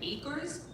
acres.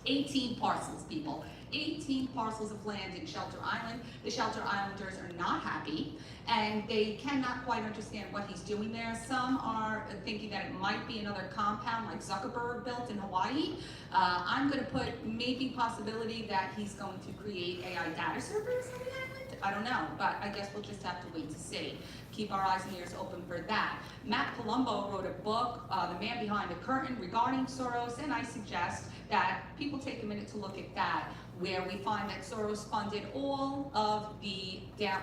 18 parcels, people. 18 parcels of land in Shelter Island. The Shelter Islanders are not happy, and they cannot quite understand what he's doing there. Some are thinking that it might be another compound like Zuckerberg built in Hawaii. I'm going to put maybe possibility that he's going to create AI data servers on the island. I don't know, but I guess we'll just have to wait to see. Keep our eyes and ears open for that. Matt Palumbo wrote a book, The Man Behind the Curtain, regarding Soros, and I suggest that people take a minute to look at that, where we find that Soros funded all of the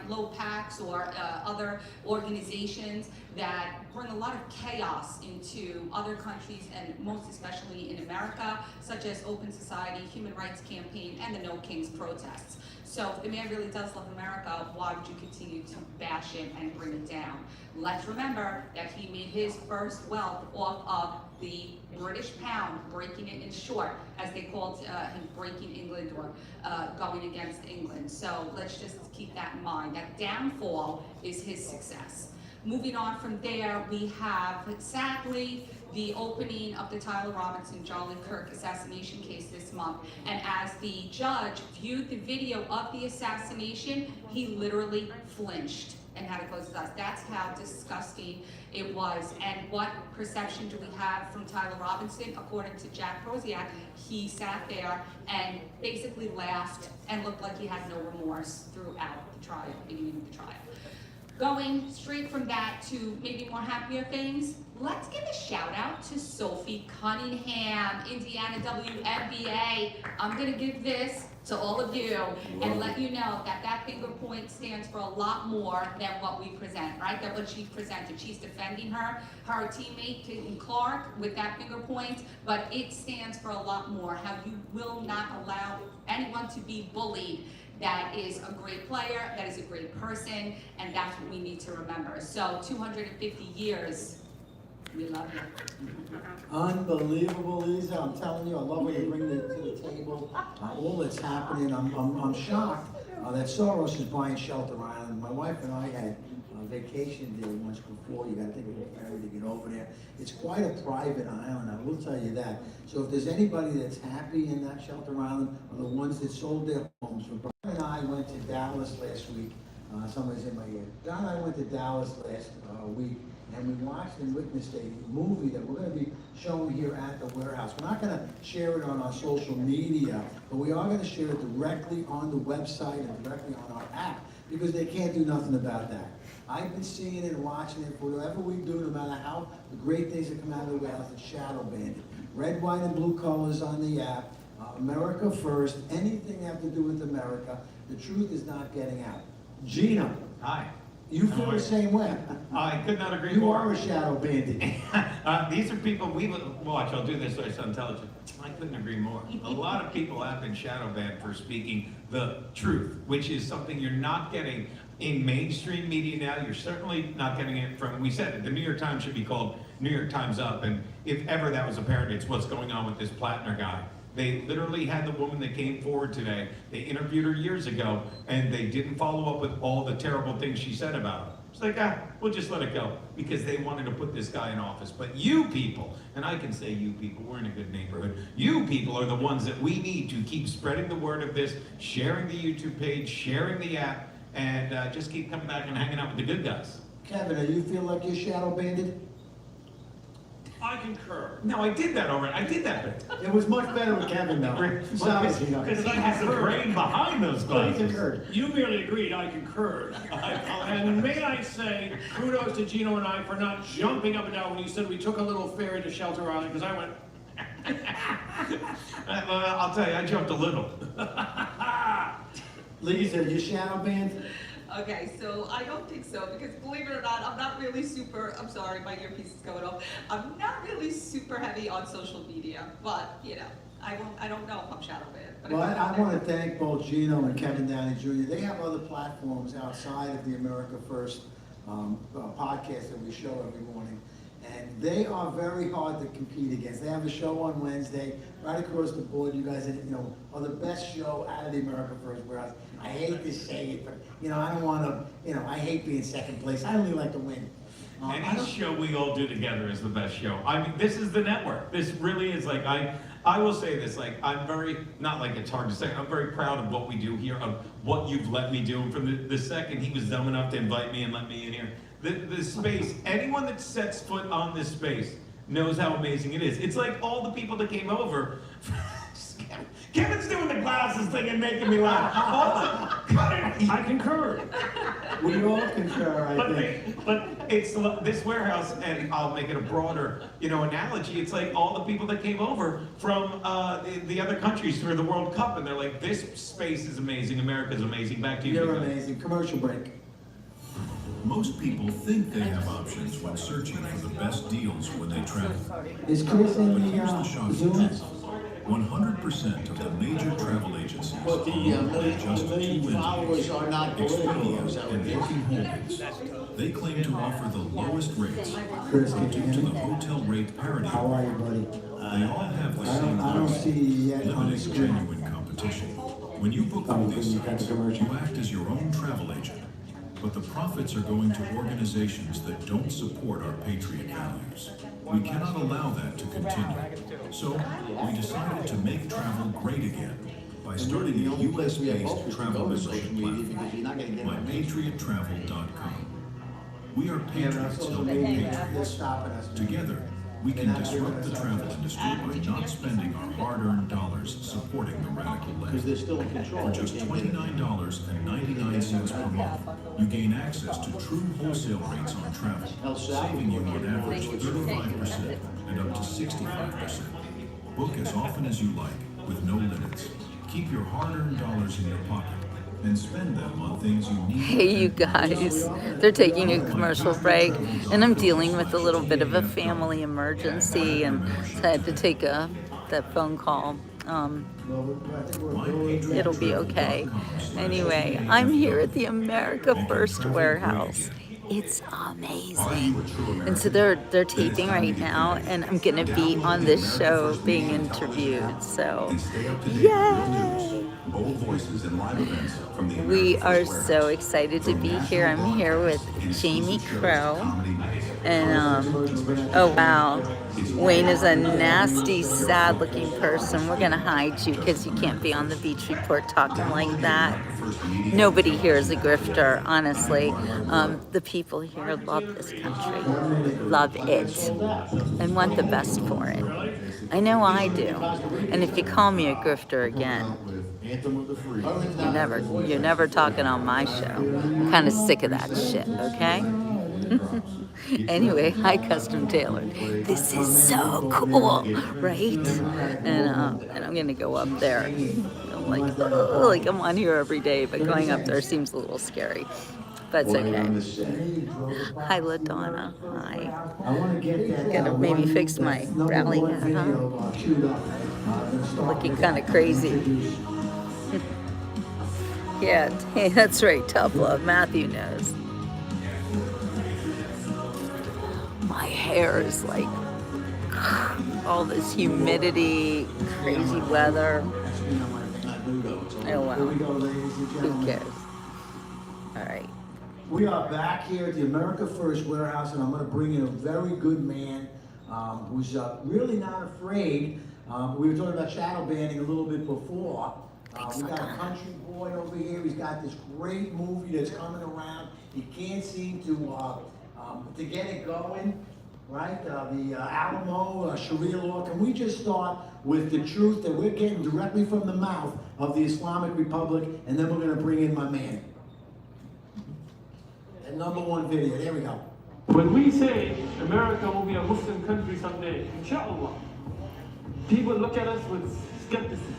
low PACs or other organizations that bring a lot of chaos into other countries, and most especially in America, such as Open Society, Human Rights Campaign, and the No Kings protests. So if the man really does love America, why would you continue to bash him and bring it down? Let's remember that he made his first wealth off of the British pound, breaking it in short, as they called him, breaking England, or going against England. So let's just keep that in mind. That downfall is his success. Moving on from there, we have, sadly, the opening of the Tyler Robinson Charlie Kirk assassination case this month. And as the judge viewed the video of the assassination, he literally flinched and had to close his eyes. That's how disgusting it was. And what perception do we have from Tyler Robinson? According to Jack Proziak, he sat there and basically laughed and looked like he had no remorse throughout the trial, beginning of the trial. Going straight from that to maybe more happier things, let's give a shout out to Sophie Cunningham, Indiana WNBA. I'm gonna give this to all of you and let you know that that finger point stands for a lot more than what we present, right? That what she presented. She's defending her teammate, Caitlin Clark, with that finger point, but it stands for a lot more. How you will not allow anyone to be bullied. That is a great player, that is a great person, and that's what we need to remember. So 250 years, we love you. Unbelievable, Lisa. I'm telling you, I love when you bring it to the table. All that's happening, I'm shocked that Soros is buying Shelter Island. My wife and I had vacation there once before. You got to take a little ferry to get over there. It's quite a private island, I will tell you that. So if there's anybody that's happy in that Shelter Island, are the ones that sold their homes. So Brian and I went to Dallas last week. Somebody's in my ear. John and I went to Dallas last week, and we watched and witnessed a movie that we're going to be showing here at the warehouse. We're not going to share it on our social media, but we are going to share it directly on the website and directly on our app, because they can't do nothing about that. I've been seeing it and watching it. Whatever we do, no matter how the great things that come out of the warehouse, it's Shadow Bandit. Red, white, and blue colors on the app. America first. Anything have to do with America. The truth is not getting out. Gina. Hi. You feel the same way. I could not agree You more. are a shadow bandit. These are people we watch. I'll do this so I sound intelligent. I couldn't agree more. A lot of people have been shadow banned for speaking the truth, which is something you're not getting in mainstream media now. You're certainly not getting it from, we said it, the New York Times should be called New York Times Up, and if ever that was apparent, it's what's going on with this Plattner guy. They literally had the woman that came forward today. They interviewed her years ago, and they didn't follow up with all the terrible things she said about him. It's like, we'll just let it go, because they wanted to put this guy in office. But you people, and I can say you people, we're in a good neighborhood. You people are the ones that we need to keep spreading the word of this, sharing the YouTube page, sharing the app, and just keep coming back and hanging out with the good guys. Kevin, do you feel like you're shadow bandit? I concur. No, I did that already. I did that bit. It was much better with Kevin, though. Sorry, Gina. Because he has the brain behind those He glasses. concurred. You merely agreed, I concurred. And may I say, kudos to Gino and I for not jumping up and down when you said we took a little ferry to Shelter Island, because I went, I'll tell you, I jumped a little. Lisa, you shadow banned? Okay, so I don't think so, because believe it or not, I'm not really super, I'm sorry, my earpiece is going off. I'm not really super heavy on social media, but, you know, I don't know if I'm shadow banned. But Well, I want to thank both Gino and Kevin Downey Jr. They have other platforms outside of the America First podcast that we show every morning. And they are very hard to compete against. They have a show on Wednesday, right across the board. You guys, are the best show out of the America First Warehouse. I hate to say it, but, I don't want to, I hate being second place. I only like to win. Any show we all do together is the best show. I mean, this is the network. This really is like, I will say this, like, I'm very, not like it's hard to say, I'm very proud of what we do here, of what you've let me do. And from the second he was dumb enough to invite me and let me in here, the space, anyone that sets foot on this space knows how amazing it is. It's like all the people that came over. Kevin's doing the glasses thing and making me laugh. I concur. We all concur, I think. But it's this warehouse, and I'll make it a broader, analogy. It's like all the people that came over from the other countries for the World Cup, and they're like, this space is amazing, America's amazing. Back to you. You're Nico. amazing. Commercial break. Most people think they have options when searching for the best deals when they travel. Is Chris But in here's the the shocking Zoom? truth. 100% of the major travel agencies But the own just two million followers are not political, is Expedia that what and it is? Booking Holdings. They claim to offer the lowest rates Chris, can you due hear to the me? hotel rate parity. How are you, buddy? They all have the I same don't see you yet on the limiting screen. genuine competition. When you book Oh, through these you got the sites, commercial. you act as your own travel agent. But the profits are going to organizations that don't support our patriot values. We cannot allow that to continue. So, we decided to make travel great again by starting a US-based travel membership platform, mypatriottravel.com. We are Yeah, patriots social helping media, they're patriots. stopping us. Together, we can disrupt the travel industry by not spending our hard-earned dollars supporting the radical Because left. they're still in control. For just $29.99 per month, you gain access to true wholesale rates on travel, saving you on average 35% and up to 65%. Book as often as you like, with no limits. Keep your hard-earned dollars in your pocket and spend them on things you need. Hey, you guys, they're taking a commercial break, and I'm dealing with a little bit of a family emergency, and so I had to take that phone call. It'll be okay. Anyway, I'm here at the America First warehouse. It's amazing. And so they're taping right now, and I'm gonna be on this show being interviewed. So, yay! Bold voices and live events from the We are so excited to be here. I'm here with Jamie Crow. And, oh wow, Wayne is a nasty, sad looking person. We're gonna hide you because you can't be on the Beach Report talking like that. Nobody here is a grifter, honestly. The people here love this country, love it, and want the best for it. I know I do. And if you call me a grifter again, you're never talking on my show. I'm kind of sick of that shit, okay? Anyway, hi Custom Tailored. This is so cool, right? And I'm gonna go up there. I'm like, oh, like I'm on here every day, but going up there seems a little scary. But it's okay. Hi LaDonna. Hi. I want to get that. Gonna maybe fix my rally hat, huh? Looking kind of crazy. Yeah, hey, that's right. Tough love. Matthew knows. My hair is like all this humidity, crazy weather. Oh wow. Who cares? All right. We are back here at the America First warehouse, and I'm going to bring in a very good man who's really not afraid. We were talking about shadow banning a little bit before. We got a country boy over here. He's got this great movie that's coming around. He can't seem to get it going, right? The Alamo, Sharia law. Can we just start with the truth that we're getting directly from the mouth of the Islamic Republic, and then we're going to bring in my man. That #1 video. There we go. When we say America will be a Muslim country someday, inshallah, people look at us with skepticism.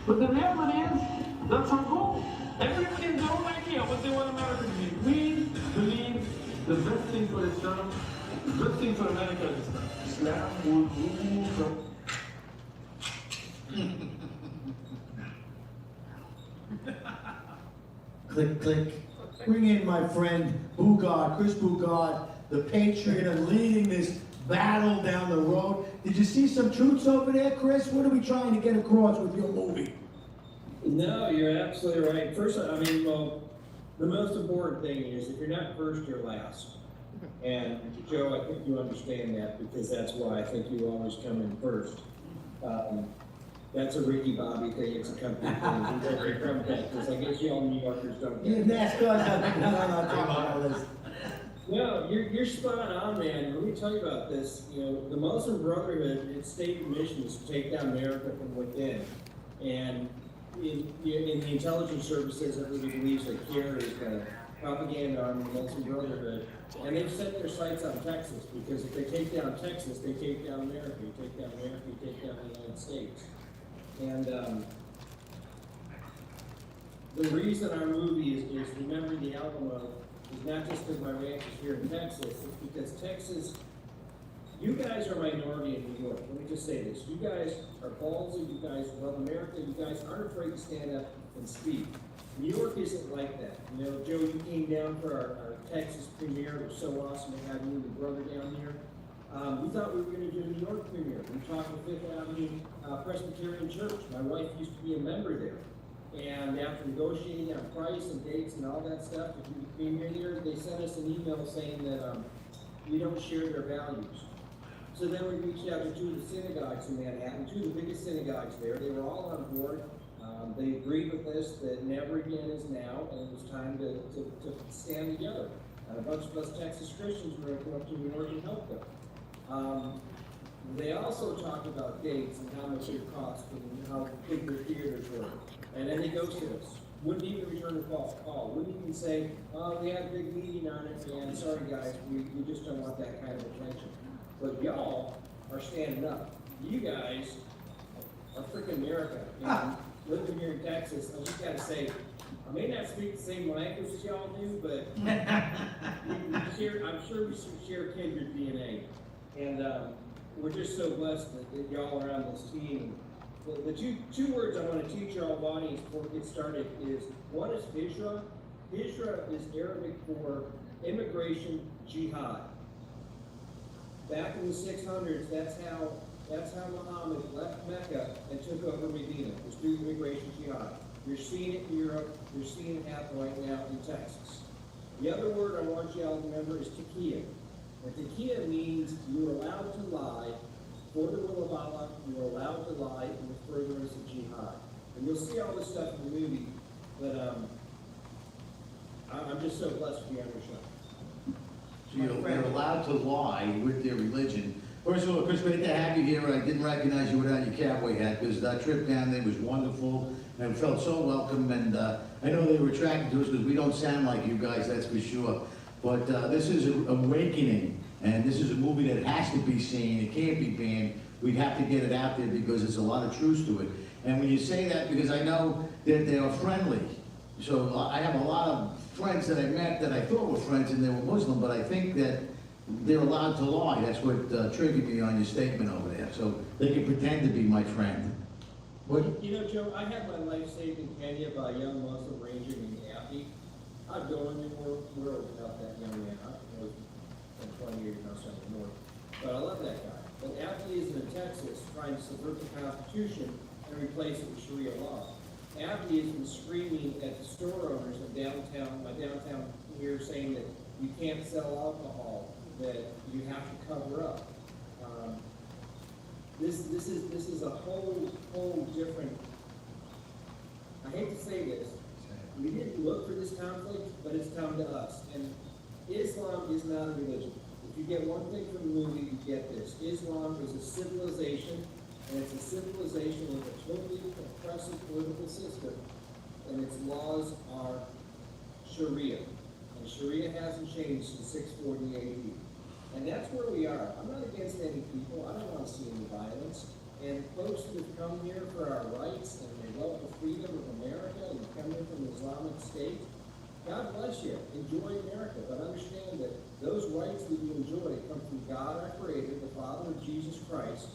But the reality is, that's our goal. Everybody has their own idea what they want America to be. We believe the best thing for Islam, the best thing for America is Islam. Islam will rule Click, click. Bring in my friend Bugard, Chris Bugard, the patriot, and leading this battle down the road. Did you see some troops over there, Chris? What are we trying to get across with your movie? No, you're absolutely right. First, I mean, well, the most important thing is if you're not first, you're last. And Joe, I think you understand that because that's why I think you always come in first. That's a Ricky Bobby thing, it's a company thing. He doesn't from Texas. I guess y'all New Yorkers don't Yeah, get it. NASCAR's not talking about this. No, you're spot on, man. Let me tell you about this. You know, the Muslim Brotherhood, its stated mission is to take down America from within. And in the intelligence services, everybody believes that CARE is the propaganda arm of the Muslim Brotherhood. And they've set their sights on Texas, because if they take down Texas, they take down America. You take down America, you take down the United States. And the reason our movie is Remembering the Alamo is not just because my ranch is here in Texas, it's because Texas, you guys are a minority in New York. Let me just say this. You guys are ballsy, you guys love America, you guys aren't afraid to stand up and speak. New York isn't like that. You know, Joe, you came down for our Texas premiere. It was so awesome to have you and your brother down here. We thought we were going to do a New York premiere. We talked with Fifth Avenue Presbyterian Church. My wife used to be a member there. And after negotiating on price and dates and all that stuff, to do the premiere there, they sent us an email saying that we don't share their values. So then we reached out to two of the synagogues in Manhattan, two of the biggest synagogues there. They were all on board. They agreed with us that never again is now, and it was time to stand together. And a bunch of us Texas Christians were going to come up to New York and help them. They also talked about dates and how much it cost and how big their theaters were. And then they ghosted us. Wouldn't even return the call. Wouldn't even say, oh, we had a big meeting on it, and sorry guys, we just don't want that kind of attention. But y'all are standing up. You guys are freaking America. And living here in Texas, I just gotta say, I may not speak the same language as y'all do, but I'm sure we share kindred DNA. And we're just so blessed that y'all are on this team. The two words I want to teach our audience before we get started is, one is Hijra. Hijra is Arabic for immigration jihad. Back in the 600s, that's how Muhammad left Mecca and took over Medina. It was through immigration jihad. You're seeing it in Europe. You're seeing it happen right now in Texas. The other word I want you all to remember is taqiyya. And taqiyya means you're allowed to lie for the will of Allah. You're allowed to lie in the furtherance of jihad. And you'll see all this stuff in the movie, but I'm just so blessed to be on your show. So they're allowed to lie with their religion. First of all, Chris, great to have you here. I didn't recognize you without your cowboy hat, because that trip down there was wonderful, and felt so welcome, and I know they were attracted to us because we don't sound like you guys, that's for sure. But this is Awakening, and this is a movie that has to be seen. It can't be banned. We have to get it out there because there's a lot of truth to it. And when you say that, because I know that they are friendly, so I have a lot of friends that I met that I thought were friends and they were Muslim, but I think that they're allowed to lie. That's what triggered me on your statement over there. So they can pretend to be my friend. What? You know, Joe, I had my life saved in Kenya by a young Muslim ranger named Abdi. I'd go in the world without that young man. I was 20 years now, something more. But I love that guy. But Abdi is in Texas trying to subvert the Constitution and replace it with Sharia law. Abdi has been screaming at the store owners of my downtown here, saying that you can't sell alcohol, that you have to cover up. This is a whole different. I hate to say this. We didn't look for this conflict, but it's come to us. And Islam is not a religion. If you get one thing from the movie, you get this. Islam is a civilization, and it's a civilization with a totally oppressive political system, and its laws are Sharia. And Sharia hasn't changed since 640 AD. And that's where we are. I'm not against any people. I don't want to see any violence. And folks who have come here for our rights and they love the freedom of America and come here from the Islamic State, God bless you. Enjoy America. But understand that those rights that you enjoy come from God, our Creator, the Father of Jesus Christ,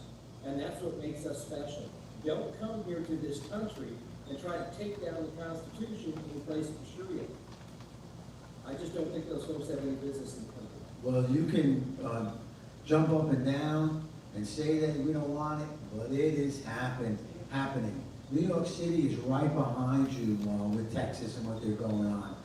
and that's what makes us special. Don't come here to this country and try to take down the Constitution in place of Sharia. I just don't think those folks have any business in the country. Well, you can jump up and down and say that we don't want it, but it is happening. New York City is right behind you with Texas and what they're going on.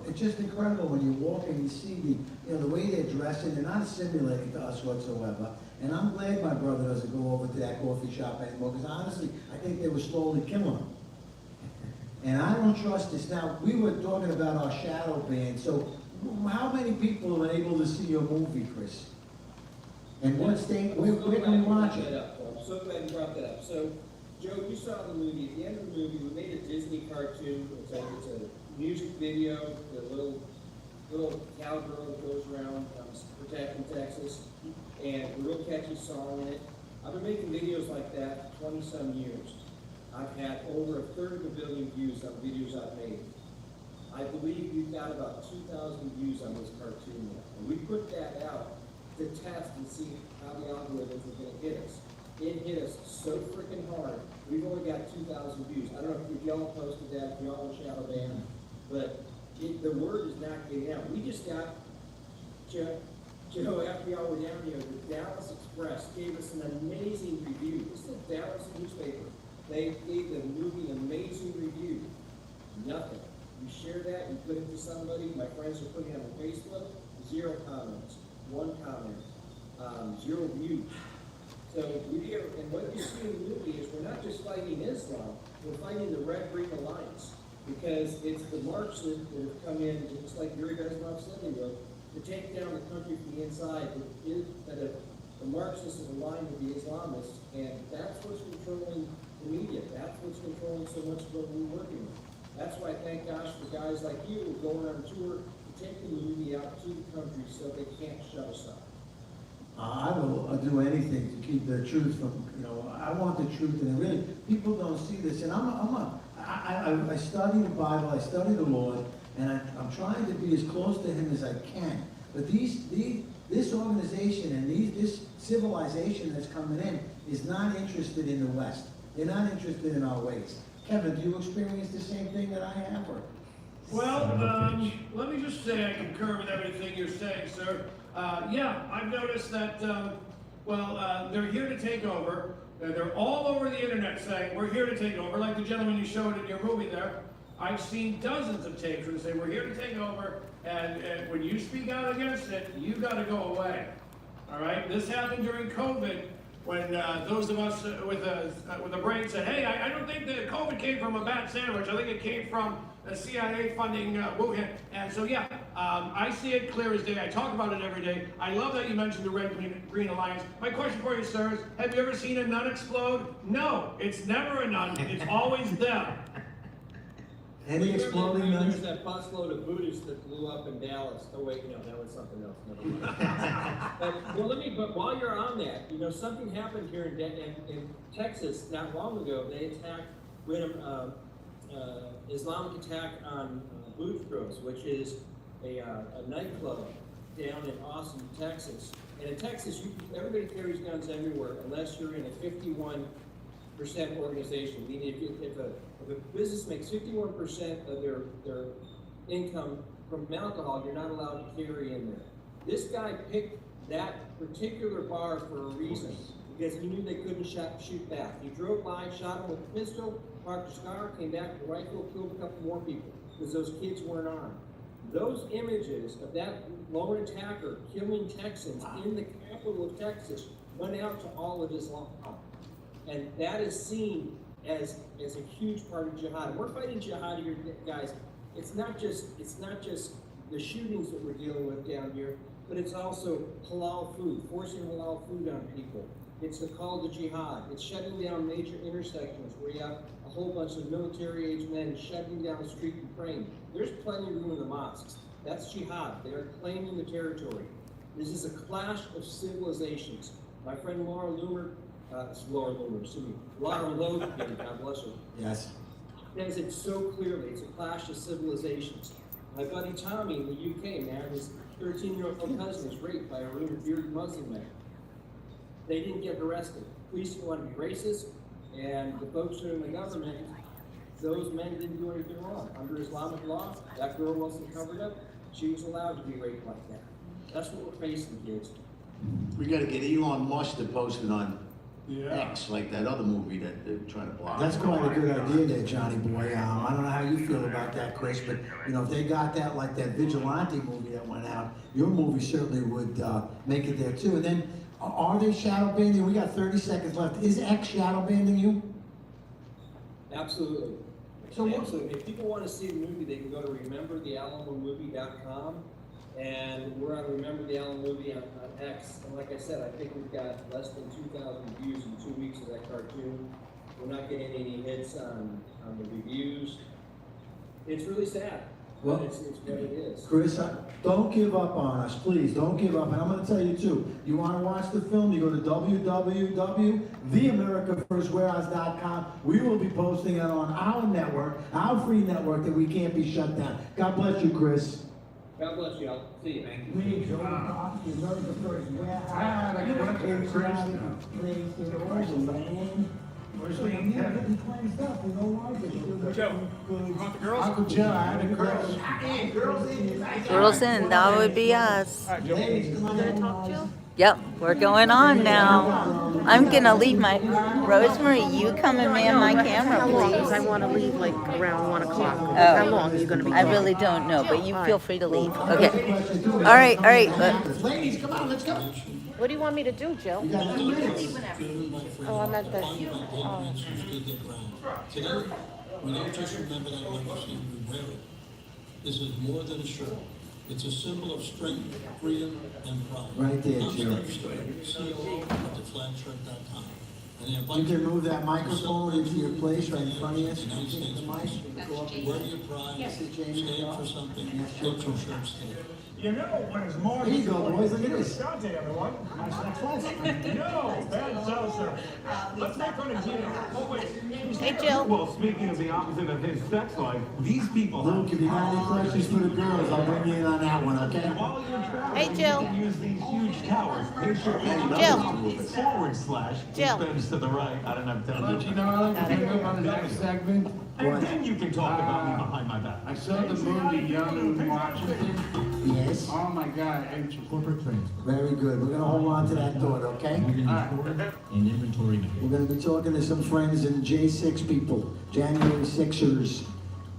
It's just incredible when you walk and you see the way they're dressing. They're not assimilating to us whatsoever. And I'm glad my brother doesn't go over to that coffee shop anymore, because honestly, I think they were slowly killing him. And I don't trust this. Now, we were talking about our shadow ban, so how many people are able to see your movie, Chris? And what state, where can we watch it? I'm so glad you brought that up. So, Joe, you saw the movie. At the end of the movie, we made a Disney cartoon. It's a music video, the little cowgirl that goes around protecting Texas, and a real catchy song in it. I've been making videos like that 20-some years. I've had over 1/3 billion views on videos I've made. I believe we've got about 2,000 views on this cartoon now. And we put that out to test and see how the algorithms are going to hit us. It hit us so freaking hard. We've only got 2,000 views. I don't know if y'all posted that, if y'all in shadow ban, but the word is not getting out. We just got, Joe, after y'all were down here, the Dallas Express gave us an amazing review. This is the Dallas newspaper. They gave the movie an amazing review. Nothing. You share that, you put it to somebody, my friends are putting it on Facebook, 0 comments, 1 comment, 0 views. So we are, and what you see in the movie is we're not just fighting Islam, we're fighting the Red Green Alliance. Because it's the Marxists that have come in, just like Yuri Bezmenov said they will, to take down the country from the inside, the Marxists is aligned with the Islamists, and that's what's controlling the media, that's what's controlling so much of what we're working with. That's why, thank gosh, for guys like you going on tour to take the movie out to the country so they can't shut us up. I will do anything to keep the truth from, I want the truth, and really, people don't see this, and I study the Bible, I study the Lord, and I'm trying to be as close to Him as I can. But this organization and this civilization that's coming in is not interested in the West. They're not interested in our ways. Kevin, do you experience the same thing that I have, or? Well, let me just say I concur with everything you're saying, sir. Yeah, I've noticed that, they're here to take over. They're all over the internet saying, we're here to take over, like the gentleman you showed in your movie there. I've seen dozens of tapes where they say, we're here to take over, and when you speak out against it, you gotta go away. All right? This happened during COVID, when those of us with a brain said, hey, I don't think that COVID came from a bad sandwich. I think it came from the CIA funding Wuhan. And so, yeah, I see it clear as day. I talk about it every day. I love that you mentioned the Red Green Alliance. My question for you, sir, is have you ever seen a nun explode? No, it's never a nun. It's always them. Any exploding nuns? There's that busload of Buddhists that blew up in Dallas. Oh wait, no, that was something else. Never mind. But while you're on that, something happened here in Texas not long ago. They attacked, Islamic attack on Boudreaux's, which is a nightclub down in Austin, Texas. And in Texas, everybody carries guns everywhere unless you're in a 51% organization, meaning if a business makes 51% of their income from alcohol, you're not allowed to carry in there. This guy picked that particular bar for a reason, because he knew they couldn't shoot back. He drove by, shot him with a pistol, parked his car, came back with a rifle, killed a couple more people, because those kids weren't armed. Those images of that lone attacker killing Texans in the capital of Texas went out to all of Islam. And that is seen as a huge part of jihad. And we're fighting jihad here, guys. It's not just the shootings that we're dealing with down here, but it's also halal food, forcing halal food on people. It's the call to jihad. It's shutting down major intersections where you have a whole bunch of military-age men shutting down the street and praying. There's plenty of room in the mosques. That's jihad. They are claiming the territory. This is a clash of civilizations. My friend Laura Logan, God bless her. Yes. Says it so clearly. It's a clash of civilizations. My buddy Tommy in the UK, man, his 13-year-old cousin was raped by a bearded Muslim man. They didn't get arrested. Police want to be racist, and the folks who are in the government, those men didn't do anything wrong. Under Islamic law, that girl wasn't covered up. She was allowed to be raped like that. That's what we're facing, kids. We gotta get Elon Musk to post it on X, like that other movie that they're trying to block. That's quite a good idea there, Johnny boy. I don't know how you feel about that, Chris, but if they got that like that Vigilante movie that went out, your movie certainly would make it there too. And then Are they shadow banning? We got 30 seconds left. Is X shadow banning you? Absolutely. So what- Absolutely. If people want to see the movie, they can go to rememberthealamomovie.com, and we're on Remember the Alamo Movie on X. And like I said, I think we've got less than 2,000 views in 2 weeks of that cartoon. We're not getting any hits on the reviews. It's really sad. Well, But it's what it is. Chris, don't give up on us, please. Don't give up. And I'm going to tell you too. You want to watch the film? You go to www.theamericafirstwarehouse.com. We will be posting it on our network, our free network that we can't be shut down. God bless you, Chris. God bless you. I'll see you. Thank you. Please, the America First Warehouse. Where's the young Yeah, getting cleaned stuff, you know why? Joe, you want the girls? Uncle Joe, I had a girl. Girls in, that would be us. Ladies, come on in. Yep, we're going on now. I'm gonna leave my, Rosemary, you come and man my camera, How long? Because I please. want to leave like around 1 o'clock. How long are you going to be I gone? really don't know, but you feel free to leave. Okay. All right. Ladies, come on, let's go. What do you want me to do, Jill? You got 2 minutes. Oh, I'm at the. Oh. Today, we don't just remember that legacy, we wear it. This is more than a shirt. It's a symbol of strength, freedom, and pride. Right there, I'm Jill. Steve Stewart, CEO of theflagshirt.com. And I invite You can move that to microphone celebrate into your place right in front of you. United States Take the mic. Wear your pride, stand for something, get your shirts today. You know what is more. Here you go, boys, look at this. Dante, everyone. No, bad salsa. Let's make fun of Gino. Oh, wait. Hey, Jill. Well, speaking of the opposite of his sex life, these people. Luke, if you got any questions for the girls, I'll bring you in on that one, okay? While you're traveling, Hey, Jill. you can use these huge towers. Picture Jill. / Jill. bends to the right. I don't have time to. You know, I like to pick up on the next segment. And then you can talk about me behind my back. I saw the movie Young in Washington. Yes. Oh my God, it's corporate transfer. Very good. We're gonna hold on to that thought, okay? And inventory. We're gonna be talking to some friends and J6 people, January 6ers,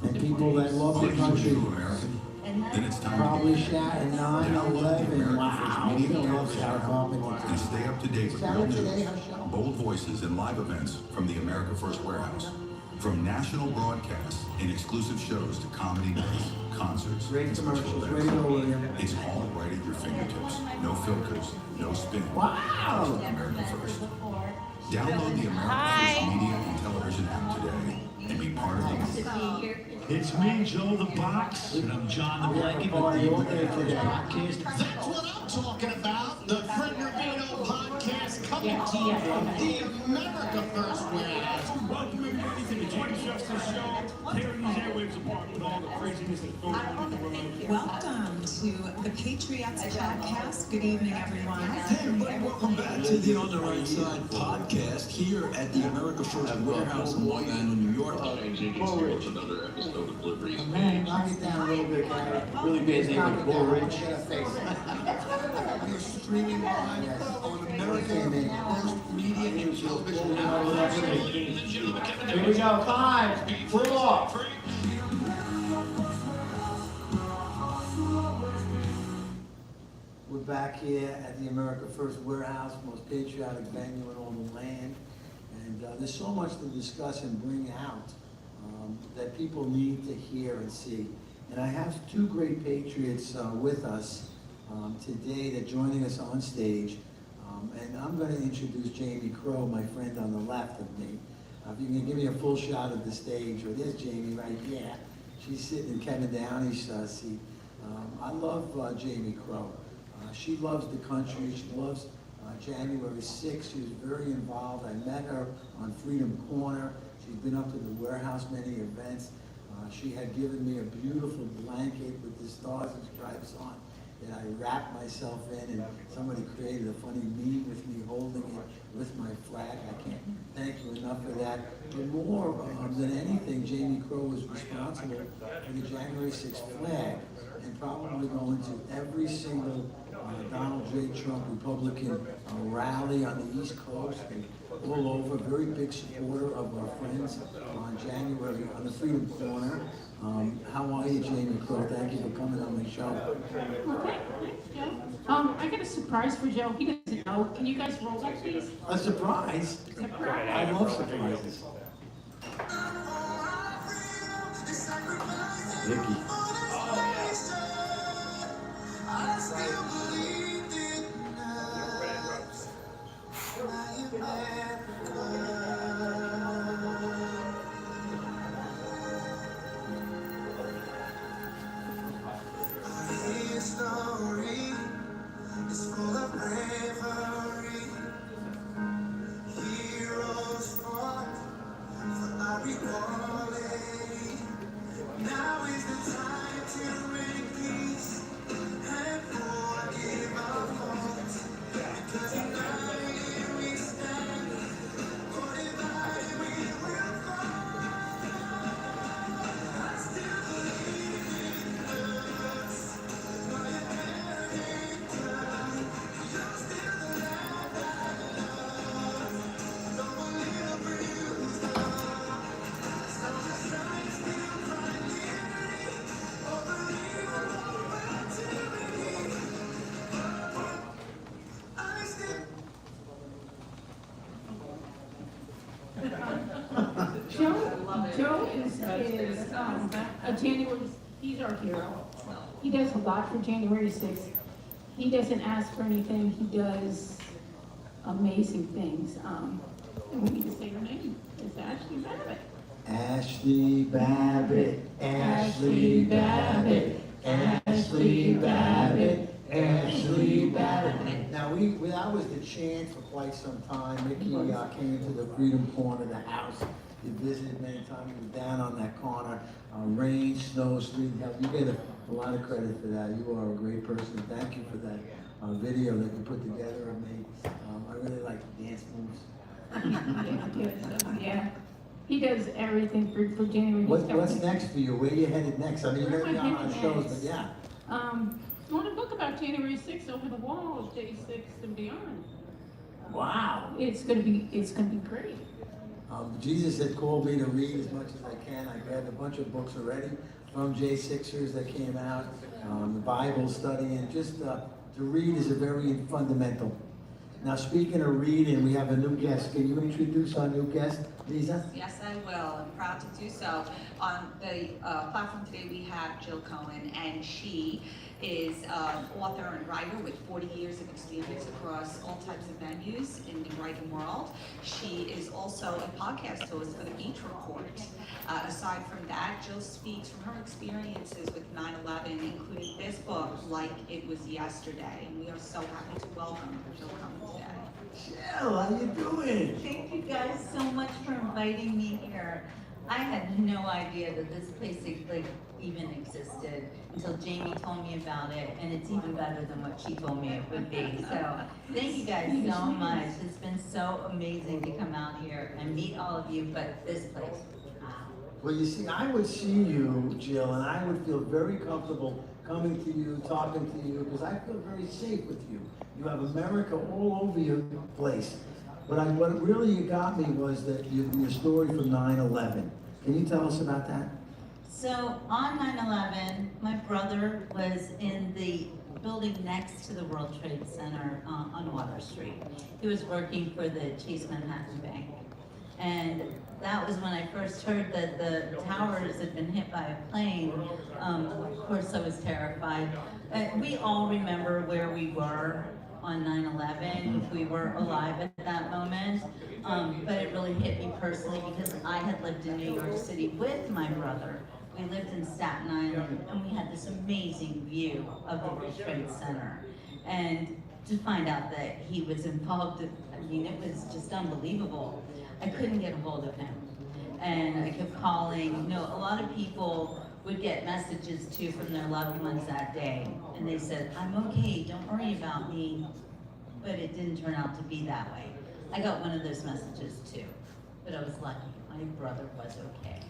and people that love the country. Then it's time Probably to Shat and 9/11. Wow, you don't love Sarah Carpenter. and stay up to date with Sarah real today, news, her show. bold voices, and live events from the America First Warehouse. From national broadcasts and exclusive shows to comedy nights, concerts, Great and special commercials. Way events. to go, William. It's all right at your fingertips. No filters, no spin. Wow. America First. Download the America First Media and Television app today and be part of the movement. It's me, Joe the Box, and I'm John the Blanket. Party all day today. Podcast. That's what I'm talking about. The Fred Rubino podcast coming to you from the America First Warehouse. Welcome everybody to the Jim Justice Show. Tearing these airwaves apart with all the craziness that's going on in the world. Welcome to the Patriots Podcast. Good evening, everyone. Hey everybody, welcome back to the On the Right Side podcast here at the America First Warehouse in Long Island, New York. Another episode of Deliveries. Man, knock it down a little bit, Gary. Really busy with Bull Ridge. We're streaming live on America First Media and Television Network. Here we go, 5, 4. We're back here at the America First Warehouse, most patriotic venue in all the land. And there's so much to discuss and bring out that people need to hear and see. And I have 2 great patriots with us today that are joining us on stage. And I'm going to introduce Jamie Crow, my friend on the left of me. If you can give me a full shot of the stage, or there's Jamie right here. She's sitting in Kevin Downey's seat. I love Jamie Crow. She loves the country. She loves January 6th. She was very involved. I met her on Freedom Corner. She's been up to the warehouse, many events. She had given me a beautiful blanket with the Stars and Stripes on that I wrapped myself in, and somebody created a funny meme with me holding it with my flag. I can't thank you enough for that. But more than anything, Jamie Crow was responsible for the January 6th flag, and probably going to every single Donald J. Trump Republican rally on the East Coast, and all over, very big supporter of our friends on January, on the Freedom Corner. How are you, Jamie Crow? Thank you for coming on my show. Okay, thanks, Joe. I got a surprise for Joe. He doesn't know. Can you guys roll that, please? A surprise? I love surprises. Vicky. Story is full of bravery. Heroes fought for our equality. Now is the time to bring peace and forgive our faults. Because united we stand, or divided we will fall. I still believe in us. Joe is a January, he's our hero. He does a lot for January 6th. He doesn't ask for anything, he does amazing things. And we need to say her name, it's Ashley Babbitt. Ashley Babbitt, Ashley Babbitt, Ashley Babbitt, Ashley Babbitt. Now, that was the chant for quite some time. Mickey came to the Freedom Corner of the house. He visited many times. He was down on that corner. Rain, snow, sleet, hell. You get a lot of credit for that. You are a great person. Thank you for that video that you put together of me. I really like the dance moves. Yeah, he does everything for January. What's next for you? Where you headed next? I mean, you're going to be on shows, but yeah. I want a book about January 6th, Over the Wall, Day 6 and beyond. Wow. It's gonna be great. Jesus had called me to read as much as I can. I grabbed a bunch of books already from J6ers that came out, the Bible study, and just to read is a very fundamental. Now, speaking of reading, we have a new guest. Can you introduce our new guest, Lisa? Yes, I will. I'm proud to do so. On the platform today, we have Jill Cohen, and she is an author and writer with 40 years of experience across all types of venues in the writing world. She is also a podcast host for the Beach Report. Aside from that, Jill speaks from her experiences with 9/11, including this book, Like It Was Yesterday. And we are so happy to welcome Jill Cohen today. Jill, how you doing? Thank you guys so much for inviting me here. I had no idea that this place even existed until Jamie told me about it, and it's even better than what she told me it would be. So thank you guys so much. It's been so amazing to come out here and meet all of you, but this place, wow. Well, you see, I would see you, Jill, and I would feel very comfortable coming to you, talking to you, because I feel very safe with you. You have America all over your place. But what really got me was that your story from 9/11. Can you tell us about that? So on 9/11, my brother was in the building next to the World Trade Center on Water Street. He was working for the Chase Manhattan Bank. And that was when I first heard that the towers had been hit by a plane. Of course, I was terrified. We all remember where we were on 9/11. We were alive at that moment. But it really hit me personally because I had lived in New York City with my brother. We lived in Staten Island, and we had this amazing view of the World Trade Center. And to find out that he was involved, I mean, it was just unbelievable. I couldn't get a hold of him. And I kept calling. You know, a lot of people would get messages too from their loved ones that day. And they said, I'm okay, don't worry about me. But it didn't turn out to be that way. I got one of those messages too. But I was lucky, my brother was okay.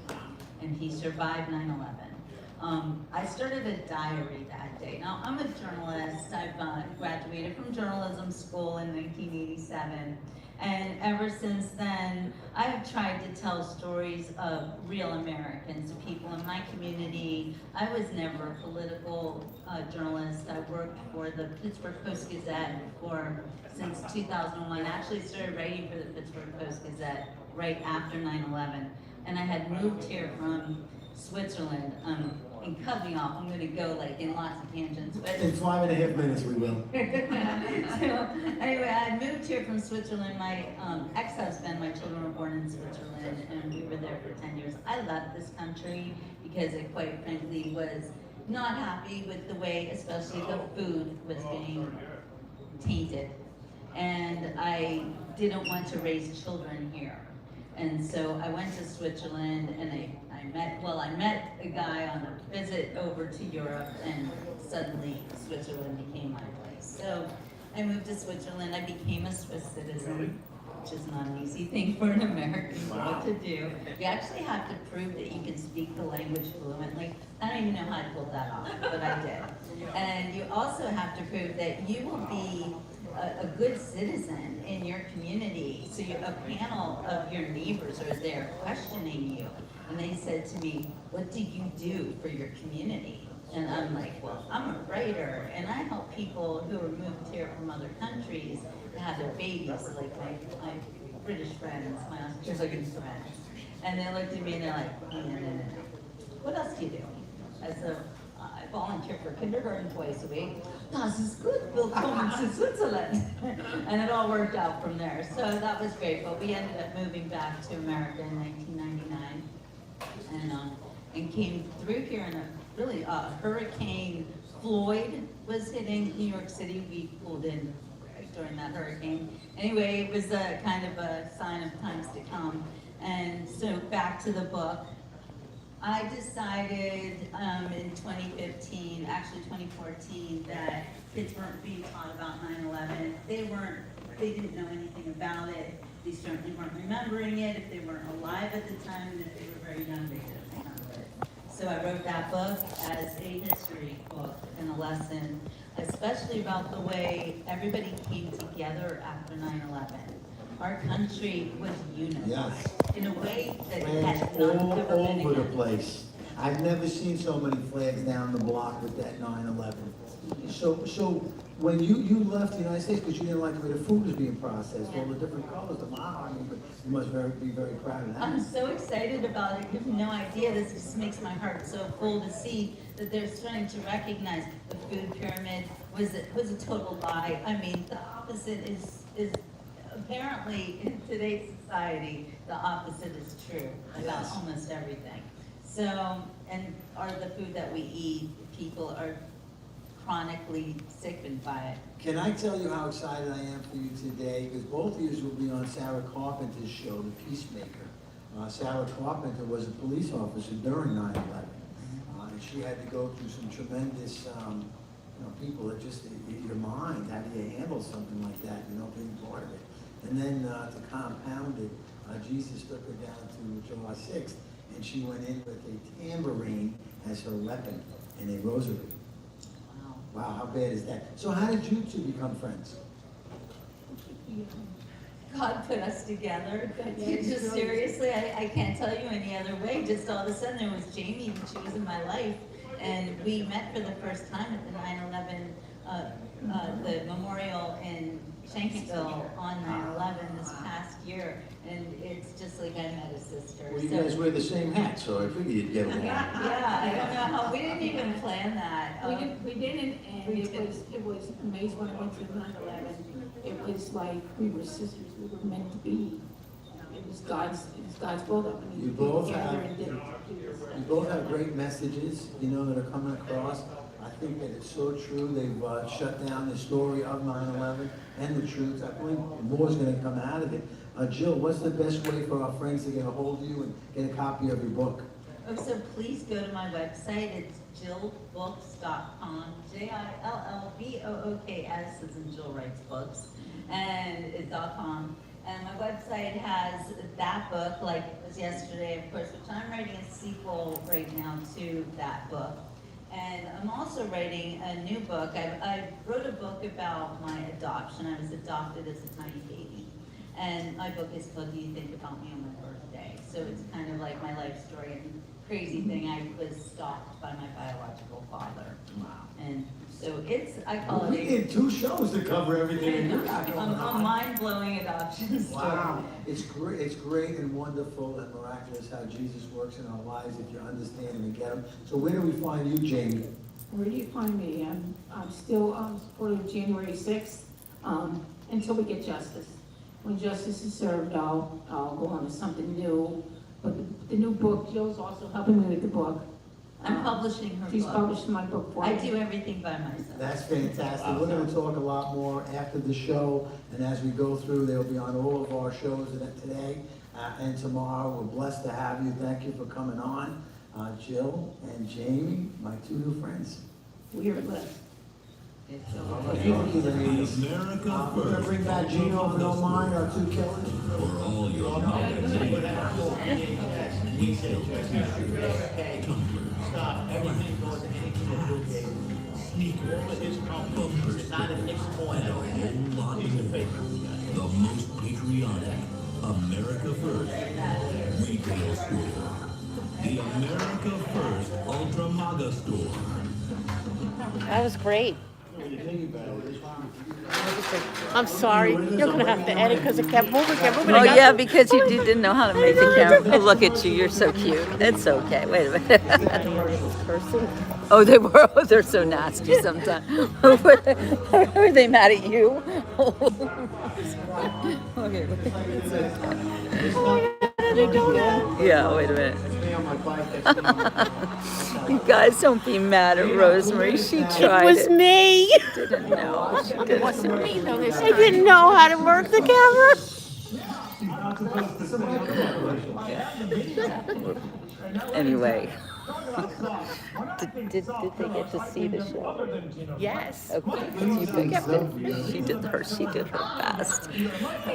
And he survived 9/11. I started a diary that day. Now, I'm a journalist. I've graduated from journalism school in 1987. And ever since then, I've tried to tell stories of real Americans, people in my community. I was never a political journalist. I worked for the Pittsburgh Post-Gazette since 2001. I actually started writing for the Pittsburgh Post-Gazette right after 9/11. And I had moved here from Switzerland. And cut me off, I'm gonna go like in lots of tangents, but. In 5.5 minutes, we will. So, anyway, I moved here from Switzerland. My ex-husband, my children were born in Switzerland, and we were there for 10 years. I left this country because I quite frankly was not happy with the way, especially the food was being tainted. And I didn't want to raise children here. And so I went to Switzerland and I met a guy on a visit over to Europe, and suddenly Switzerland became my place. So I moved to Switzerland, I became a Swiss citizen, which is not an easy thing for an American girl to do. You actually have to prove that you can speak the language fluently. I don't even know how to pull that off, but I did. And you also have to prove that you will be a good citizen in your community. So a panel of your neighbors are there questioning you. And they said to me, what do you do for your community? And I'm like, well, I'm a writer, and I help people who are moved here from other countries to have their babies, like my British friends, my Australian friends. And they looked at me and they're like, no. What else do you do? I said, I volunteer for kindergarten twice a week. Das ist gut, willkommen to Switzerland. And it all worked out from there. So that was great, but we ended up moving back to America in 1999. And came through here in Hurricane Floyd was hitting New York City. We pulled in during that hurricane. Anyway, it was a kind of a sign of times to come. And so back to the book. I decided in 2015, actually 2014, that kids weren't being taught about 9/11. They didn't know anything about it. They certainly weren't remembering it. If they weren't alive at the time, and if they were very young, they didn't remember it. So I wrote that book as a history book and a lesson, especially about the way everybody came together after 9/11. Our country was unified Yes. in a way that it Flags had not all ever been over the again. place. I've never seen so many flags down the block with that 9/11. So when you left the United States, because you didn't like the way the food was being processed, all the different colors, the mahogany, but you must be very proud of that. I'm so excited about it. You have no idea. This just makes my heart so full to see that they're starting to recognize the food pyramid was a total lie. I mean, the opposite is apparently in today's society, the opposite is true about Yes. almost everything. So, and the food that we eat, people are chronically sickened by it. Can I tell you how excited I am for you today? Because both of you will be on Sarah Carpenter's show, The Peacemaker. Sarah Carpenter was a police officer during 9/11. And she had to go through some tremendous, people that just, your mind, how do you handle something like that, being part of it. And then to compound it, Jesus took her down to July 6th, and she went in with a tambourine as her weapon and a rosary. Wow, how bad is that? So how did you two become friends? God put us together. Just seriously, I can't tell you any other way. Just all of a sudden there was Jamie and she was in my life. And we met for the first time at the 9/11, the memorial in Shanksville on 9/11 this past year. And it's just like I met a sister. Well, you guys wear the same hat, so I figured you'd get along. Yeah, I don't know how, we didn't even plan that. We didn't, and it was amazing when I went through 9/11. It was like we were sisters, we were meant to be. It was God's will that we You needed to be both together have, and did it. you both have great messages, that are coming across. I think that it's so true. They've shut down the story of 9/11 and the truth. I believe more is going to come out of it. Jill, what's the best way for our friends to get a hold of you and get a copy of your book? Oh, so please go to my website. It's jillbooks.com. JILLBOOKS as in Jill Writes Books. And it's .com. And my website has that book, like it was yesterday, of course, which I'm writing a sequel right now to that book. And I'm also writing a new book. I wrote a book about my adoption. I was adopted as a tiny baby. And my book is called Do You Think About Me on My Birthday? So it's kind of like my life story. And crazy thing, I was stalked by my biological father. Wow. And so I call We it did 2 shows to cover everything you got a going on. mind-blowing adoption story. Wow, it's great and wonderful and miraculous how Jesus works in our lives if you understand him and get him. So where do we find you, Jamie? Where do you find me? I'm still supportive of January 6th until we get justice. When justice is served, I'll go on to something new. But the new book, Jill's also helping me with the book. I'm publishing her She's book. publishing my book for me. I do everything by myself. That's fantastic. We're gonna talk a lot more after the show, and as we go through, they'll be on all of our shows today and tomorrow. We're blessed to have you. Thank you for coming on. Jill and Jamie, my 2 new friends. We are blessed. Thank you, ladies. America We're gonna bring back Gino if you don't mind, our 2 killers. For all your knowledge. Sneakers, bumpers, and a whole lot more. The most patriotic, America First retail store. The America First Ultra Maga store. That was great. I'm sorry. You're gonna have to edit because it kept moving, Oh yeah, because you didn't know how to make the camera. Oh, look at you, you're so cute. It's okay. Wait a minute. Oh, they were. Oh, they're so nasty sometimes. Were they mad at you? Okay. It's okay. Yeah, wait a minute. You guys don't be mad at Rosemary. She tried it. It was me. Didn't know. She It wasn't me though. I didn't know how to work the camera. Anyway. Did they get to see the show? Yes. Okay, you picked it. She did her best.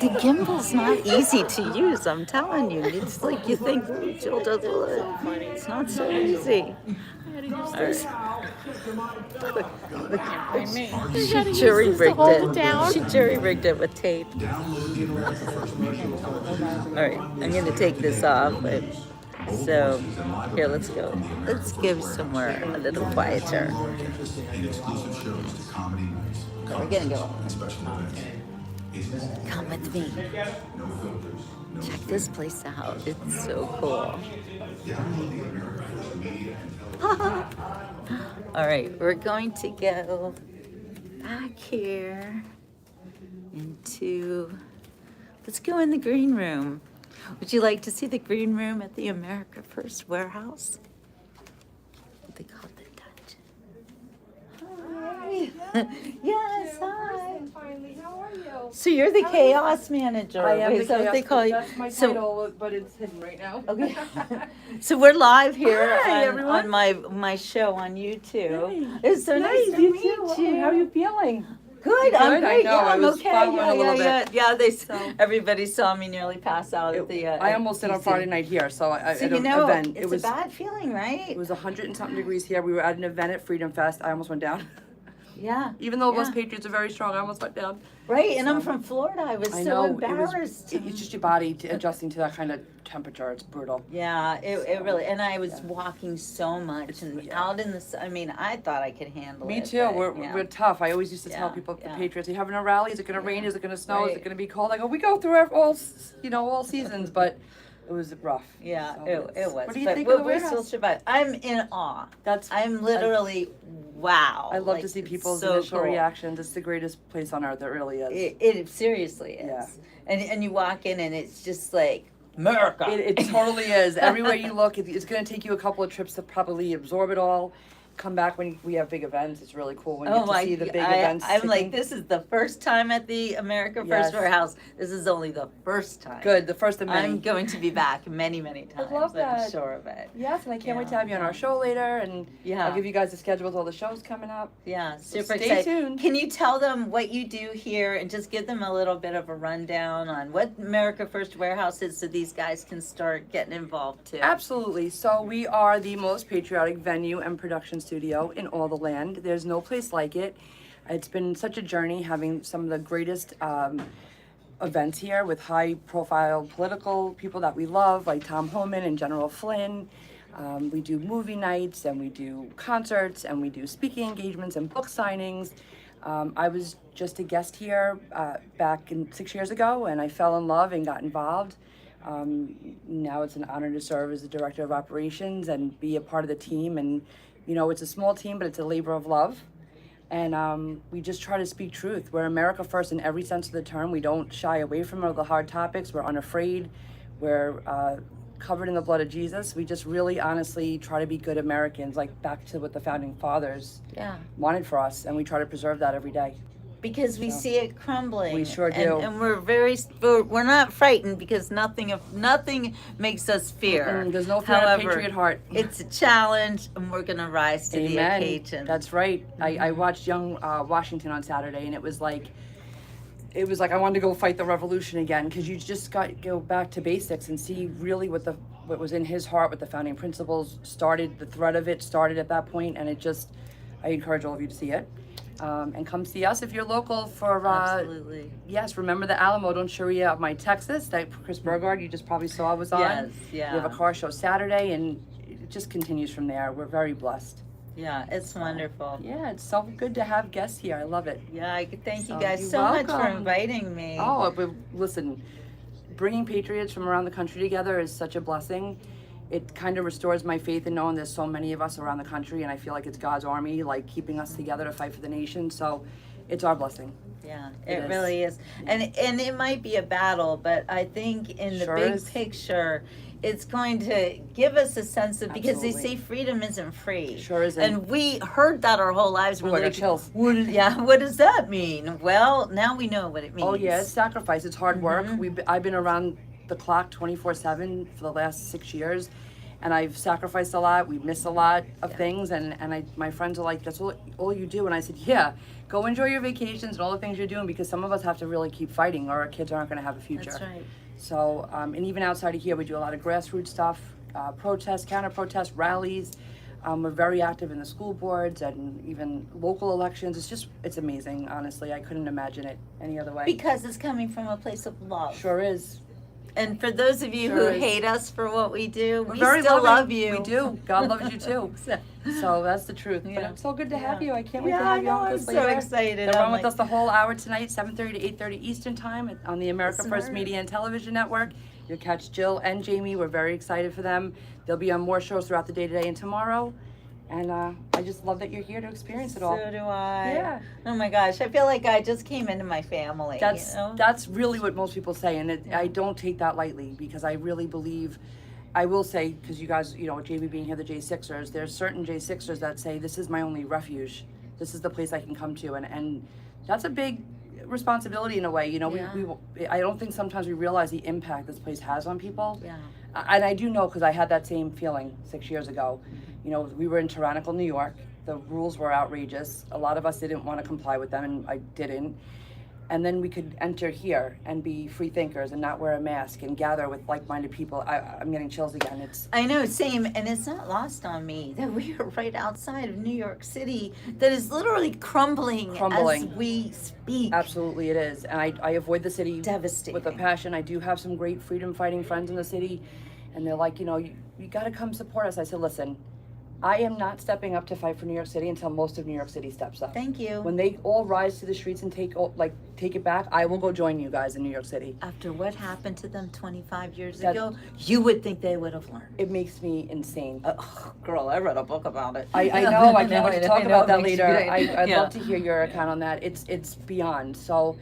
The gimbal's not easy to use, I'm telling you. It's like you think Jill does it. It's not so easy. She jury-rigged it. She jury-rigged it with tape. All right, I'm gonna take this off. So, here, let's go. Let's give somewhere a little quieter. We're gonna go. Come with me. Check this place out. It's so cool. All right, we're going to go back here into, let's go in the green room. Would you like to see the green room at the America First warehouse? What they call the dungeon. Hi. Yes, hi. Finally, how are you? So you're the chaos manager. I am Is the that what they chaos, call you? That's my So- title, but it's hidden right now. Okay. So we're live here Hi, on everyone. my show on YouTube. It's so nice to you meet too. you. How are you feeling? Good, I'm Good? I great. know, Yeah, I I'm was okay. following Yeah, a little yeah, bit. yeah. Everybody saw me nearly pass out at the. I almost did on PC. Friday night here, so I So at you an know, event. it's a bad feeling, right? It was 100 and something degrees here. We were at an event at Freedom Fest. I almost went down. Yeah. Even though yeah. us Patriots are very strong, I almost went down. Right, and I'm from Florida. I was I so know, embarrassed. It's just your body adjusting to that kind of temperature. It's brutal. Yeah, it really, and I was walking so much and out in the sun. I mean, I thought I could handle it. Me too. but, We're tough. I always used to tell Yeah, people, the yeah. Patriots, are you having a rally? Is it going to rain? Is it going to snow? Is Right. it going to be cold? I go, we go through all seasons, but it was rough. Yeah, So it was. What do you but think we of the we still warehouse? survived. I'm in awe. That's I'm literally wow. I love Like, to see it's people's so initial cool. reactions. It's the greatest place on earth. It really is. It seriously is. Yeah. And you walk in and it's just like America. It totally is. Everywhere you look, it's going to take you a couple of trips to probably absorb it all. Come back when we have big events. It's really cool when you get to see the big events. I'm like, taking- this is the first time at the America First Yes. Warehouse. This is only the first time. Good, the first of many. I'm going to be back many, many times. love I'm that. sure of it. Yes, and I can't wait to Yeah. have you on our show later, and Yeah. I'll give you guys the schedule with all the shows coming up. Yeah, So super stay excited. tuned. Can you tell them what you do here and just give them a little bit of a rundown on what America First Warehouse is so these guys can start getting involved too? Absolutely. So we are the most patriotic venue and production studio in all the land. There's no place like it. It's been such a journey having some of the greatest events here with high-profile political people that we love, like Tom Homan and General Flynn. We do movie nights, and we do concerts, and we do speaking engagements and book signings. I was just a guest here back 6 years ago, and I fell in love and got involved. Now it's an honor to serve as the director of operations and be a part of the team. And you know, it's a small team, but it's a labor of love. And we just try to speak truth. We're America first in every sense of the term. We don't shy away from the hard topics. We're unafraid. We're covered in the blood of Jesus. We just really honestly try to be good Americans, like back to what the founding fathers wanted for us. And we try to preserve that every day. Because we see it crumbling. We sure do. And we're not frightened because nothing makes us fear. There's no fear in a patriot heart. It's a challenge, and we're going to rise to the occasion. That's right. I watched Young Washington on Saturday, and it was like I wanted to go fight the revolution again, because you just got to go back to basics and see really what was in his heart, what the founding principles started. The thread of it started at that point, and I encourage all of you to see it. And come see us if you're local for, Absolutely. Yes, remember the Alamo, don't Sharia of my Texas, that Chris Burgard you just probably saw was on. Yes, yeah. We have a car show Saturday, and it just continues from there. We're very blessed. Yeah, it's wonderful. Yeah, it's so good to have guests here. I love it. Yeah, I thank you So guys you're so much for welcome. inviting me. Oh, but listen, bringing patriots from around the country together is such a blessing. It kind of restores my faith in knowing there's so many of us around the country, and I feel like it's God's army, like keeping us together to fight for the nation. So it's our blessing. Yeah, It it is. really is. And it might be a battle, but I think in the Sure big is. picture, it's going to give us a sense of, because they Absolutely. say freedom isn't free. Sure isn't. And we heard that our whole lives. Ooh, I got like, chills. what does that mean? Well, now we know what it means. Oh yeah, it's sacrifice. It's hard work. I've been around the clock 24/7 for the last 6 years, and I've sacrificed a lot. We miss a lot of things, and my friends are like, "That's all you do." And I said, "Yeah, go enjoy your vacations and all the things you're doing, because some of us have to really keep fighting, or our kids aren't going to have a future." That's right. So, and even outside of here, we do a lot of grassroots stuff, protests, counter-protests, rallies. We're very active in the school boards and even local elections. It's amazing, honestly. I couldn't imagine it any other way. Because it's coming from a place of love. Sure is. And for those of you Sure who is. hate us for what we do, We're we very still loving. love you. We do. God loves you too. So- So that's the truth. But Yeah. it's so good to have you. I can't wait Yeah, to have I you know. on I'm with us so later. excited. They're I'm on with like- us the whole hour tonight, 7:30 to 8:30 Eastern Time on the America Listen First to her. Media and Television Network. You'll catch Jill and Jamie. We're very excited for them. They'll be on more shows throughout the day today and tomorrow. And I just love that you're here to experience it all. So do I. Yeah. Oh my gosh, I feel like I just came into my family. That's you know? that's really what most people say, and I don't take that lightly, because I really believe. I will say, because you guys, you know, JV being here, the J6ers, there's certain J6ers that say, this is my only refuge. This is the place I can come to, and that's a big responsibility in a way. You know, Yeah. I don't think sometimes we realize the impact this place has on people. Yeah. And I do know, because I had that same feeling 6 years ago. You know, we were in Tyrannical, New York. The rules were outrageous. A lot of us didn't want to comply with them, and I didn't. And then we could enter here and be free thinkers and not wear a mask and gather with like-minded people. I'm getting chills again. I know, same, and it's not lost on me that we are right outside of New York City that is literally crumbling. As we speak. Absolutely it is. And I avoid the city Devastating. with a passion. I do have some great freedom-fighting friends in the city, and they're like, you know, you got to come support us. I said, listen, I am not stepping up to fight for New York City until most of New York City steps up. Thank you. When they all rise to the streets and take it back, I will go join you guys in New York City. After what happened to them 25 years That- ago, you would think they would have learned. It makes me insane. Girl, I read a book about it. I know. I can't wait to talk about that it makes later. me- I'd yeah. love to hear your account on that. It's beyond. So,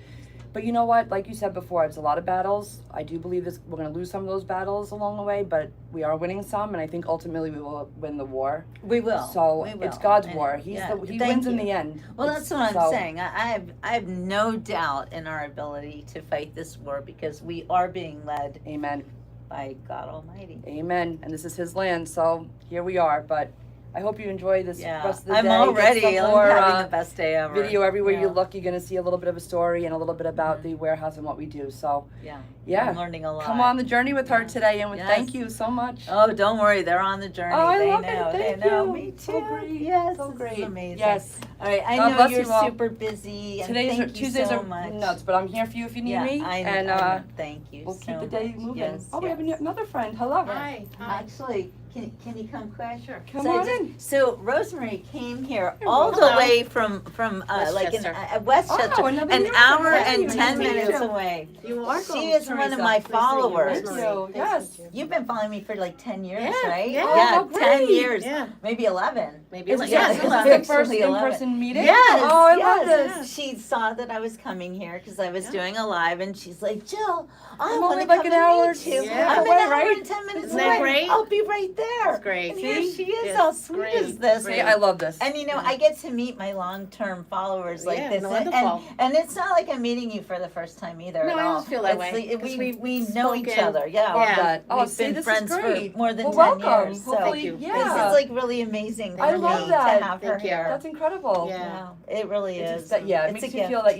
but you know what? Like you said before, it's a lot of battles. I do believe we're going to lose some of those battles along the way, but we are winning some, and I think ultimately we will win the war. We will. So We will. it's God's And- war. yeah, He thank wins in you. the end. Well, It's- that's what I'm so- saying. I have no doubt in our ability to fight this war because we are being led. Amen. By God Almighty. Amen. And this is His land, so here we are. But I hope you enjoy this Yeah, rest of the I'm day. already Get some I'm more, having the best day ever. video everywhere you Yeah. look. You're gonna see a little bit of a story and a little bit about the warehouse and what we do. So Yeah. yeah, I'm learning a lot. come on the journey with her today, and Yes. thank you so much. Oh, don't worry, they're on the journey. Oh, I they love know. it. Thank they know. you. Me too. So great. Yes, So this great. is amazing. Yes. All right, I God know bless you're you all. super busy, and Today's thank you Tuesdays so are much. nuts, but I'm here for you if you need Yeah, me. I and know. Thank you. we'll so keep the day much. moving. Yes, Oh, we have yes. another friend. Hello. Hi. Actually, can you come quick? Sure. Come on in. So Rosemary came here all the way from like in Westchester, Oh, another an year. hour Nice and to 10 meet minutes you. away. You are She is one of my followers. Thank you. Yes. You've been following me for like 10 years, Yeah, right? yeah. Oh, 10 great. years. Yeah. Maybe 11. Maybe Is like, this, yes, is this hello. the first Actually 11. in-person meeting? Yes. Oh, I yes. love this. She saw that I was coming here because I was doing a live, and she's like, Jill, I I'm want only to like come an and hour meet you. Yeah. I'm away, an hour right? and 10 minutes Isn't that away. great? I'll be right there. That's great. And here See? she is. Yes, How sweet great. is this? See, I love this. And you know, I get to meet my long-term followers like Yeah, this, wonderful. and it's not like I'm meeting you for the first time either No, at I all. always feel that It's way, like 'cause we we've know each spoken. other. Yeah, Love that. Oh, we've see, been this is friends great. for more than Well, 10 welcome. years. So Hopefully, you. this yeah. is like really amazing for I me love to that. have her Thank you. here. That's incredible. Yeah. It really It's is. just that, yeah, it It's makes a you gift. feel that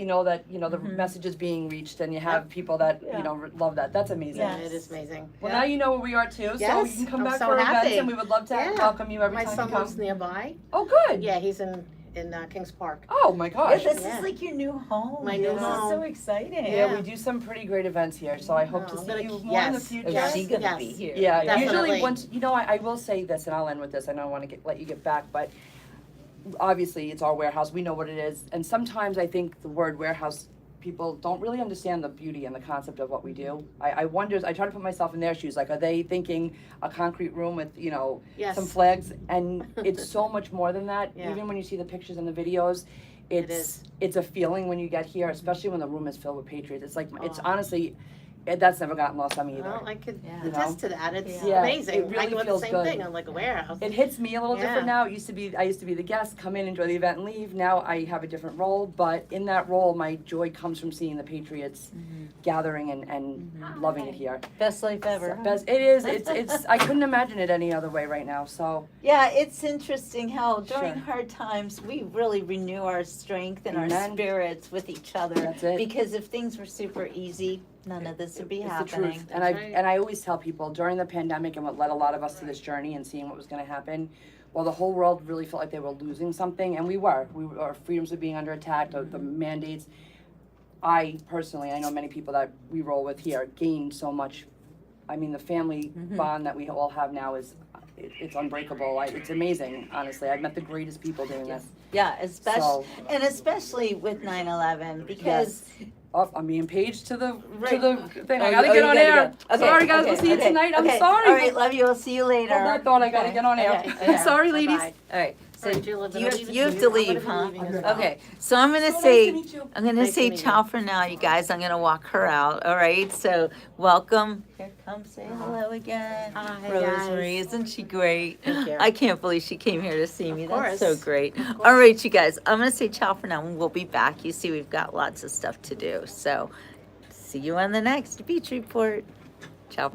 the Mhm. message is being reached, and you have people that Yeah. love that. That's amazing. Yeah. It is amazing. Well, Yeah. now you know where we are too, so you Yes, can come I'm back so for events, happy. and we would love to Yeah. welcome you every My time son you come. lives nearby. Oh, good. Yeah, he's in Kings Park. Oh my Yeah, gosh. this Yeah. is like your new home. My new This home. is so exciting. Yeah, we do some pretty great events here, so I hope Oh, to I'm see gonna- you more in the yes. future. Is she gonna Yes. be here? Yeah, Definitely. usually once, I will say this, and I'll end with this, I don't want to let you get back, but obviously it's our warehouse, we know what it is, and sometimes I think the word warehouse, people don't really understand the beauty and the concept of what we do. I wonder, I try to put myself in their shoes, like, are they thinking a concrete room with, Yes. some flags? And it's so much more than that, Yeah. even when you see the pictures and the videos, it's a feeling when you get here, especially when the room is filled with Patriots. It's like, it's honestly, that's never gotten lost on me either. Well, I could Yeah. attest to that. It's Yeah, amazing. it really I do the feels same good. thing. I'm like a warehouse. It hits me a little Yeah. different now. I used to be the guest, come in, enjoy the event, and leave. Now I have a different role, but in that role, my joy comes from seeing the Patriots gathering and loving it here. Best life ever. huh? It is. It's. I couldn't imagine it any other way right now. So Yeah, it's interesting how during Sure. hard times we really renew our strength and our Amen. spirits with each other. That's it. Because if things were super easy, none of this would be it's the happening. truth. And That's I right. and I always tell people during the pandemic and what led a lot of us to this journey and seeing what was going to happen. While the whole world really felt like they were losing something, and our freedoms were being under attack, the mandates. I personally, I know many people that we roll with here, gained so much. I mean, the family bond that we all have now is, it's unbreakable. It's amazing, honestly. I've met the greatest people doing this. Yeah, especially So- and especially with 9/11 because Oh, I'm being paged to the Right. thing. Oh, I gotta you get on gotta air. go. Okay, Sorry, guys. okay, We'll see you okay, tonight. I'm okay. sorry. All right, love you. I'll see you later. Hold that thought. I gotta get on air. Okay, okay. Sorry, ladies. Bye-bye. All right. So All right, Jill, I'm you gonna have, leave it you have to to you. I'm leave, gonna huh? be leaving as well. Okay. So I'm gonna So nice say to meet you. I'm gonna Nice to say meet you. ciao for now, you guys. I'm gonna walk her out. All right. So welcome. Here, come say hello again. Hi, Rosemary, guys. isn't she great? Thank you. I can't believe she came here to see me. Of That's course. so great. Of course. All right, you guys. I'm gonna say ciao for now, and we'll be back. You see, we've got lots of stuff to do. So see you on the next Beach Report. Ciao.